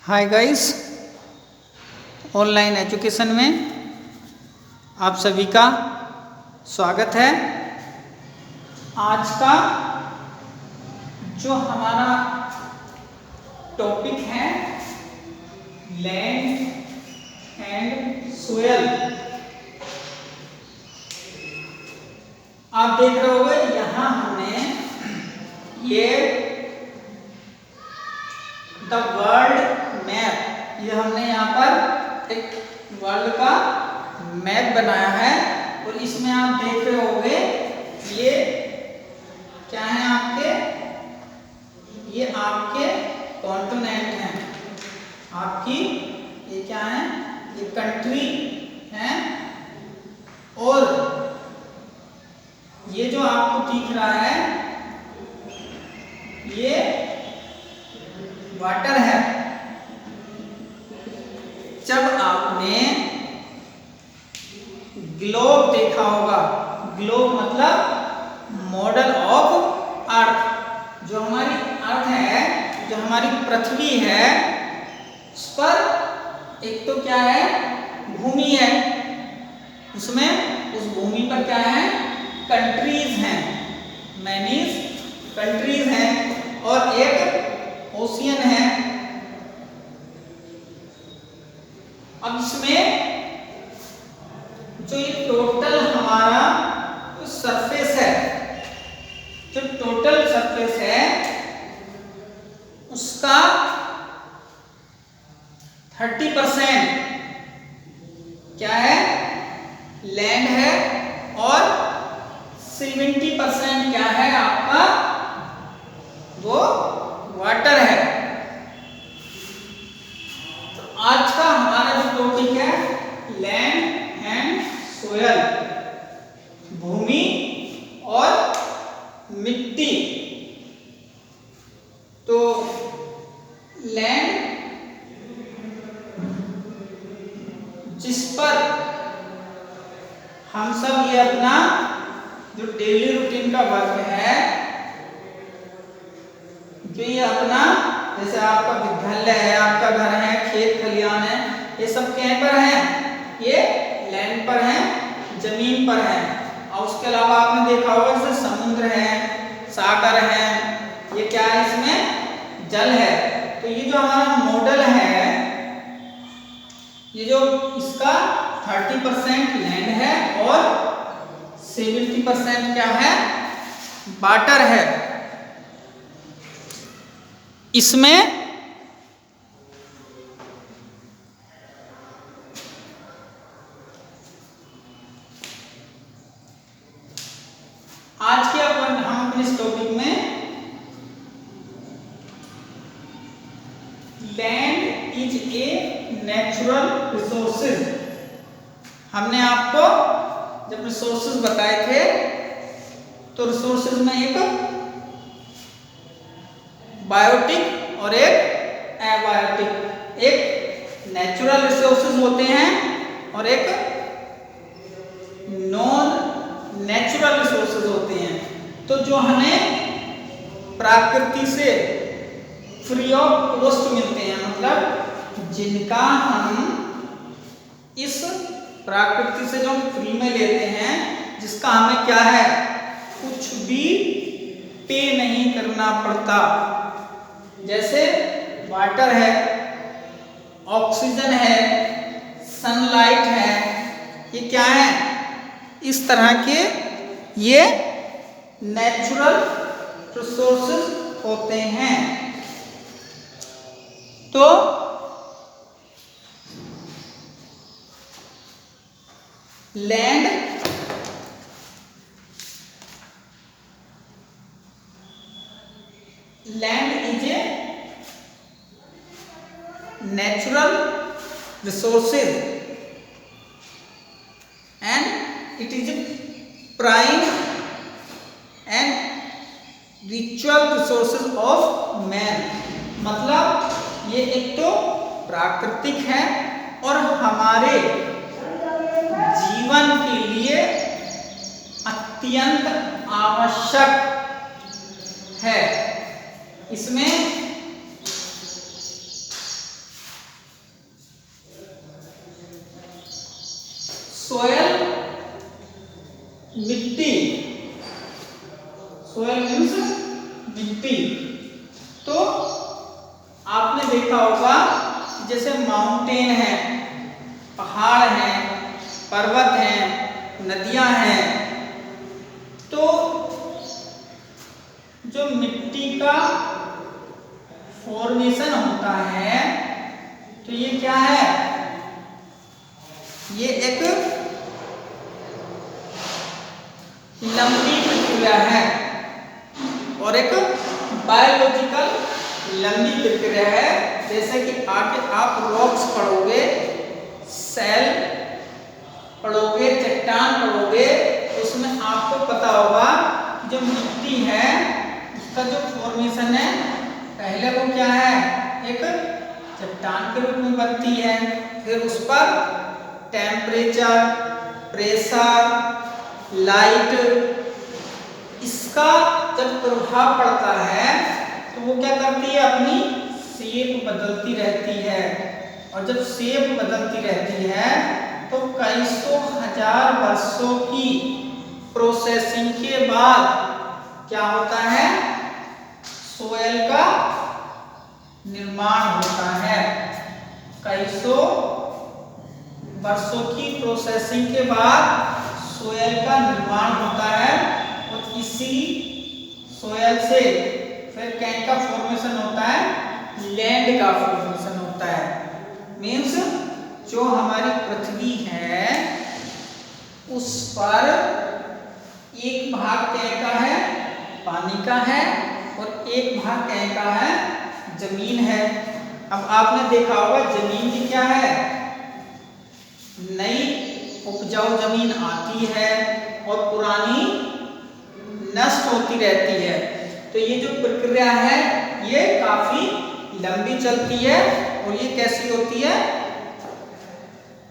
Hi guys, online education में आप सभी का स्वागत है। आज का जो हमारा टॉपिक है लैंड एंड सोयल। आप देख रहे होंगे यहाँ हमने ये द वर्ल्ड मैप, ये हमने यहाँ पर एक वर्ल्ड का मैप बनाया है और इसमें आप देख रहे होंगे ये क्या है आपके, ये आपके कॉन्टिनेंट हैं, आपकी ये क्या है, ये कंट्री है। और ये जो आपको दिख रहा है ये वाटर है। जब आपने ग्लोब देखा होगा, ग्लोब मतलब मॉडल ऑफ अर्थ, जो हमारी अर्थ है, जो हमारी पृथ्वी है, उस पर एक तो क्या है, भूमि है, उसमें उस भूमि पर क्या है, कंट्रीज हैं, मैनी कंट्रीज हैं और एक ओशियन है। अब इसमें जो ये टोटल हमारा सरफेस है, जो टोटल सरफेस है उसका 30% क्या है, लैंड है और 70% क्या है आपका, वो वाटर है। तो आज का हमारा जो टॉपिक है लैंड एंड सोयल, भूमि और मिट्टी। तो लैंड जिस पर हम सब ये अपना जो डेली रूटीन का वर्क है, जो ये अपना जैसे आपका विद्यालय है, आपका घर है, खेत खलियान है, ये सब कहीं पर है, ये लैंड पर है, जमीन पर है। और उसके अलावा आपने देखा होगा जैसे समुद्र है, सागर है, ये क्या है, इसमें जल है। तो ये जो हमारा मॉडल है, ये जो इसका 30% लैंड है और 70% क्या है, वाटर है। इसमें आज के हम अपने इस टॉपिक में land is a natural resources, हमने आपको जब रिसोर्सेज बताए थे तो रिसोर्सेज में एक बायोटिक और एक एबायोटिक, एक नेचुरल रिसोर्सेज होते हैं और एक नॉन नेचुरल रिसोर्सेज होते हैं। तो जो हमें प्रकृति से फ्री ऑफ कॉस्ट मिलते हैं, मतलब जिनका हम इस प्रकृति से जो फ्री में लेते हैं, जिसका हमें क्या है, कुछ भी पे नहीं करना पड़ता, जैसे वाटर है, ऑक्सीजन है, सनलाइट है, ये क्या है, इस तरह के ये नेचुरल रिसोर्सेज होते हैं। तो land is a natural resources and it is a prime and ritual resources of man. मतलब ये एक तो प्राकृतिक है और हमारे जीवन के लिए अत्यंत आवश्यक है। इसमें मिट्टी, सोयल मीन्स मिट्टी। तो आपने देखा होगा जैसे माउंटेन है, पहाड़ हैं, पर्वत हैं, नदियां हैं, तो जो मिट्टी का फॉर्मेशन होता है तो ये क्या है, ये एक लंबी प्रक्रिया है और एक बायोलॉजिकल लंबी प्रक्रिया है। जैसे कि आगे आप रॉक्स पढ़ोगे, सेल पढ़ोगे, चट्टान पढ़ोगे, उसमें आपको पता होगा जो मिट्टी है उसका जो फॉर्मेशन है पहले वो क्या है, एक चट्टान के रूप में बनती है, फिर उस पर टेम्परेचर, प्रेशर, लाइट, इसका जब प्रभाव पड़ता है तो वो क्या करती है, अपनी शेप बदलती रहती है। और जब शेप बदलती रहती है तो कई सौ हजार वर्षों की प्रोसेसिंग के बाद क्या होता है, सोयल का निर्माण होता है। कई सौ वर्षों की प्रोसेसिंग के बाद सोयल का निर्माण होता है और इसी सोयल से फिर क्या का फॉर्मेशन होता है, लैंड का फॉर्मेशन होता है। मीन्स जो हमारी पृथ्वी है उस पर एक भाग क्या का है, पानी का है और एक भाग क्या का है, जमीन है। अब आपने देखा होगा जमीन की क्या है, नई उपजाऊ जमीन आती है और पुरानी नष्ट होती रहती है। तो ये जो प्रक्रिया है ये काफी लंबी चलती है और ये कैसी होती है,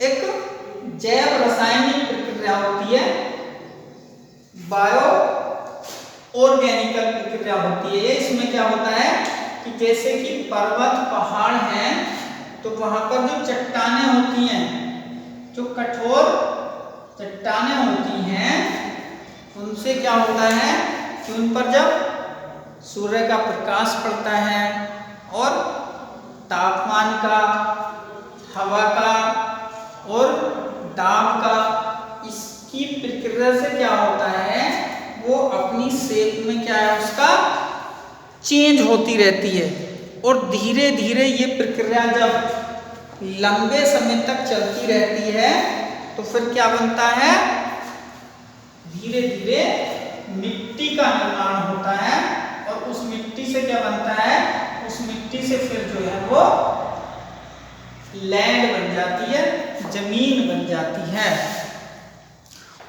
एक जैव रासायनिक प्रक्रिया होती है, बायो ऑर्गेनिकल प्रक्रिया होती है। इसमें क्या होता है कि जैसे कि पर्वत पहाड़ हैं तो वहां पर जो चट्टानें होती हैं, जो कठोर चट्टानें होती हैं, उनसे क्या होता है कि उन पर जब सूर्य का प्रकाश पड़ता है और तापमान का, हवा का और दाब का, इसकी प्रक्रिया से क्या होता है, वो अपनी शेप में क्या है उसका चेंज होती रहती है। और धीरे धीरे ये प्रक्रिया जब लंबे समय तक चलती रहती है तो फिर क्या बनता है, धीरे धीरे मिट्टी का निर्माण होता है और उस मिट्टी से क्या बनता है, उस मिट्टी से फिर जो है वो लैंड बन जाती है, जमीन बन जाती है।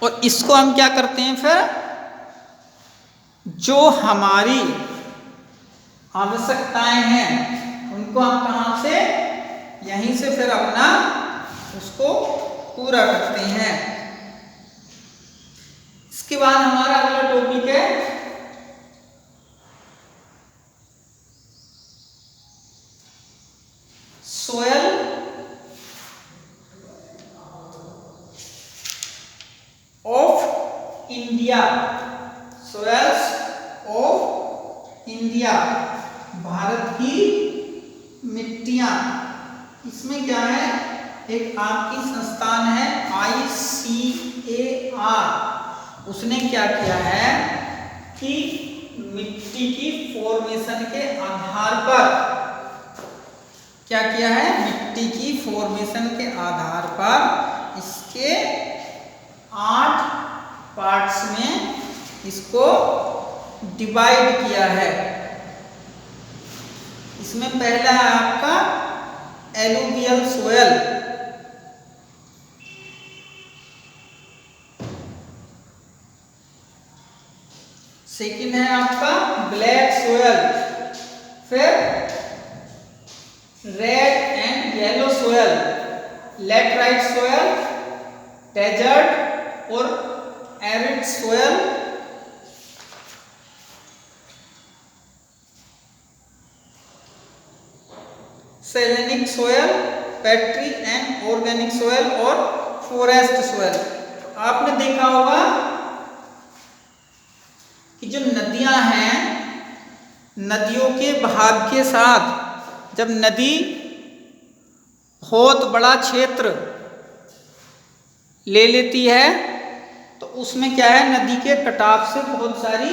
और इसको हम क्या करते हैं, फिर जो हमारी आवश्यकताएं हैं उनको हम कहां से, यहीं से फिर अपना उसको पूरा करते हैं। इसके बाद हमारा अगला टॉपिक है soil of India. Soils of India, Bharat की मिट्टियां। इसमें क्या है, एक आपकी संस्थान है ICAR, उसने क्या किया है कि मिट्टी की फॉर्मेशन के आधार पर क्या किया है, मिट्टी की फॉर्मेशन के आधार पर इसके 8 पार्ट्स में इसको डिवाइड किया है। इसमें पहला है आपका एलुवियल सोयल, सेकंड है आपका ब्लैक सोयल, फिर red and yellow soil, laterite soil, desert और arid soil, selenic soil, peaty and organic soil और फॉरेस्ट सोयल। आपने देखा होगा कि जो नदियां हैं, नदियों के बहाव के साथ जब नदी बहुत बड़ा क्षेत्र ले लेती है तो उसमें क्या है, नदी के कटाव से बहुत सारी,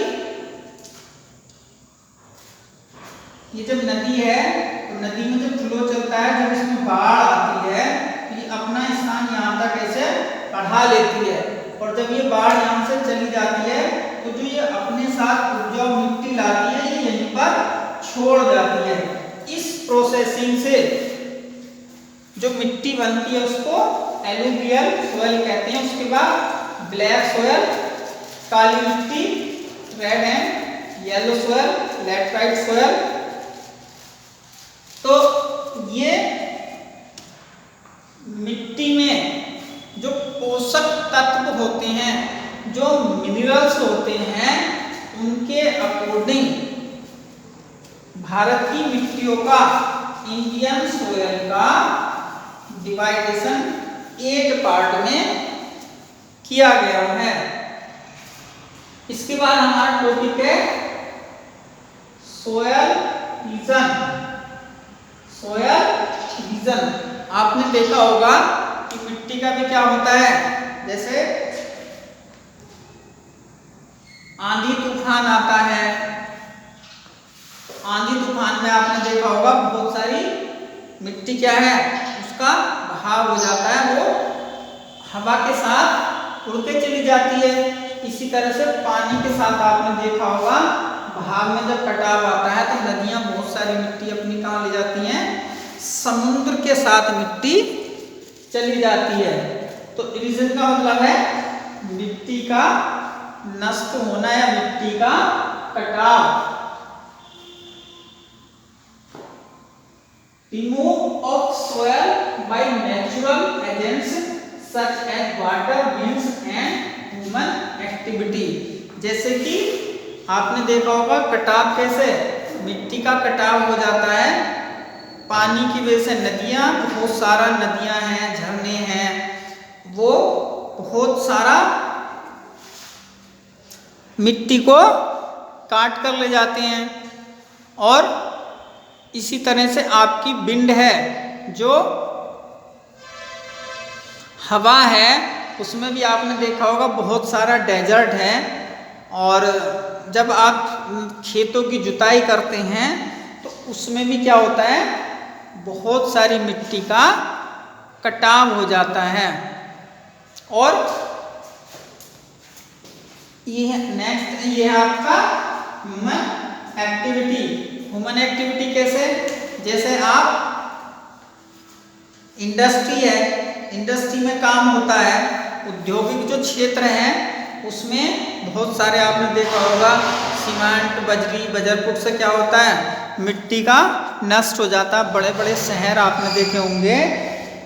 ये जब नदी है तो नदी में जब फ्लो चलता है, जब इसमें बाढ़ आती है तो ये अपना स्थान यहाँ तक ऐसे बढ़ा लेती है, और जब ये बाढ़ यहाँ से चली जाती है तो जो ये अपने साथ उपजाऊ मिट्टी लाती है ये यहीं पर छोड़ जाती है। इस प्रोसेसिंग से जो मिट्टी बनती है उसको एलुवियल सोयल कहते हैं। उसके बाद ब्लैक सोयल, काली मिट्टी, red and yellow soil, laterite soil. तो ये मिट्टी में जो पोषक तत्व होते हैं, जो मिनरल्स होते हैं, उनके अकॉर्डिंग भारत की मिट्टियों का, इंडियन सोयल का डिवाइडेशन 8 पार्ट में किया गया है। इसके बाद हमारा टॉपिक है सोयल रीजन। सोयल रीजन आपने देखा होगा कि मिट्टी का भी क्या होता है, जैसे आंधी तूफान आता है, आंधी तूफान में आपने देखा होगा बहुत सारी मिट्टी क्या है, उसका बहाव हो जाता है, वो हवा के साथ उड़ के चली जाती है। इसी तरह से पानी के साथ आपने देखा होगा बहाव में जब कटाव आता है तो नदियां बहुत सारी मिट्टी अपनी कहाँ ले जाती हैं, समुद्र के साथ मिट्टी चली जाती है। तो इरोजन का मतलब है मिट्टी का नष्ट होना या मिट्टी का कटाव। Remove of soil by natural agents such as water, winds and human activity. जैसे कि आपने देखा होगा कटाव कैसे, मिट्टी का कटाव हो जाता है पानी की वजह से। नदियां, बहुत सारा नदियां हैं, झरने हैं, वो बहुत सारा मिट्टी को काट कर ले जाते हैं। और इसी तरह से आपकी विंड है, जो हवा है, उसमें भी आपने देखा होगा बहुत सारा डेजर्ट है, और जब आप खेतों की जुताई करते हैं तो उसमें भी क्या होता है, बहुत सारी मिट्टी का कटाव हो जाता है। और ये नेक्स्ट ये है आपका ह्यूमन एक्टिविटी। ह्यूमन एक्टिविटी कैसे, जैसे आप इंडस्ट्री है, इंडस्ट्री में काम होता है, औद्योगिक जो क्षेत्र है उसमें बहुत सारे आपने देखा होगा सीमेंट, बजरी, बजरपुट से क्या होता है, मिट्टी का नष्ट हो जाता है। बड़े बड़े शहर आपने देखे होंगे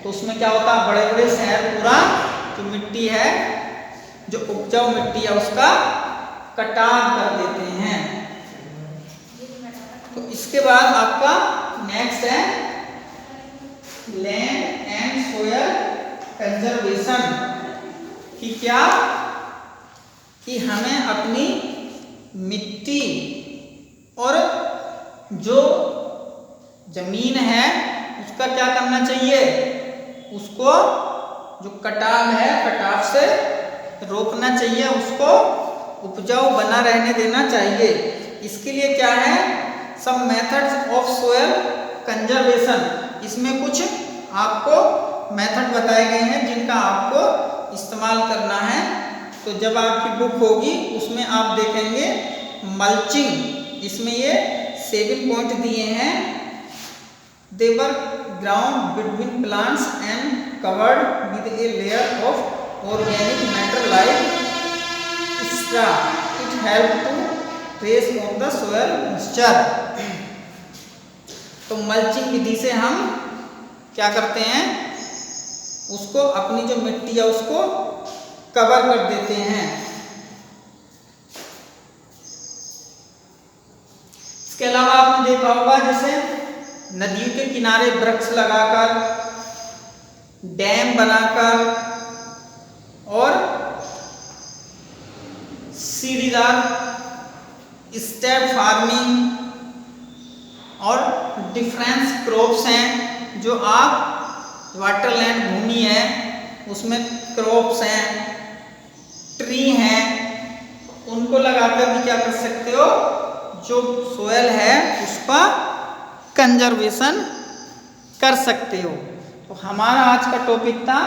तो उसमें क्या होता है, बड़े बड़े शहर पूरा जो मिट्टी है, जो उपजाऊ मिट्टी है, उसका कटाव कर देते हैं। तो इसके बाद आपका नेक्स्ट है लैंड एंड सोयल कंजर्वेशन। कि क्या, कि हमें अपनी मिट्टी और जो जमीन है उसका क्या करना चाहिए, उसको जो कटाव है, कटाव से रोकना चाहिए, उसको उपजाऊ बना रहने देना चाहिए। इसके लिए क्या है, सब मेथड्स ऑफ सोयल कंजर्वेशन, इसमें कुछ आपको मेथड बताए गए हैं जिनका आपको इस्तेमाल करना है। तो जब आपकी बुक होगी उसमें आप देखेंगे मल्चिंग, इसमें ये 7 पॉइंट दिए हैं। They were ground between plants and covered with a layer of organic matter like straw, it help to trace on the soil moisture. तो मल्चिंग विधि से हम क्या करते हैं, उसको अपनी जो मिट्टी है उसको कवर कर देते हैं। इसके अलावा आपने देखा होगा जैसे नदियों के किनारे वृक्ष लगाकर, डैम बनाकर और सीढ़ीदार स्टेप फार्मिंग और डिफरेंस क्रॉप्स हैं जो आप वाटरलैंड भूमि है उसमें क्रॉप्स हैं, ट्री हैं, उनको लगाकर भी क्या कर सकते हो, जो सोयल है उसका कंजर्वेशन कर सकते हो। तो हमारा आज का टॉपिक था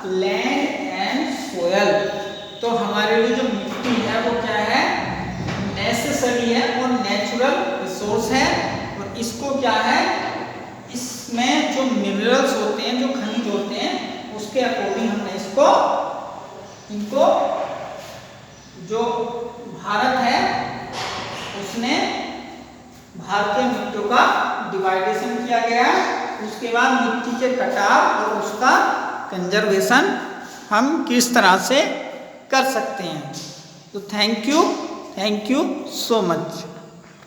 लैंड एंड सोयल। तो हमारे लिए जो मिट्टी है वो क्या है, नेसेसरी है और नेचुरल रिसोर्स है, और इसको क्या है, इसमें जो मिनरल्स होते हैं, जो खनिज होते हैं, उसके अकॉर्डिंग हमने इनको जो भारत है उसने भारतीय मिट्टियों का डिवाइडेशन किया गया है। उसके बाद मिट्टी के कटाव और उसका कंजर्वेशन हम किस तरह से कर सकते हैं। तो थैंक यू सो मच।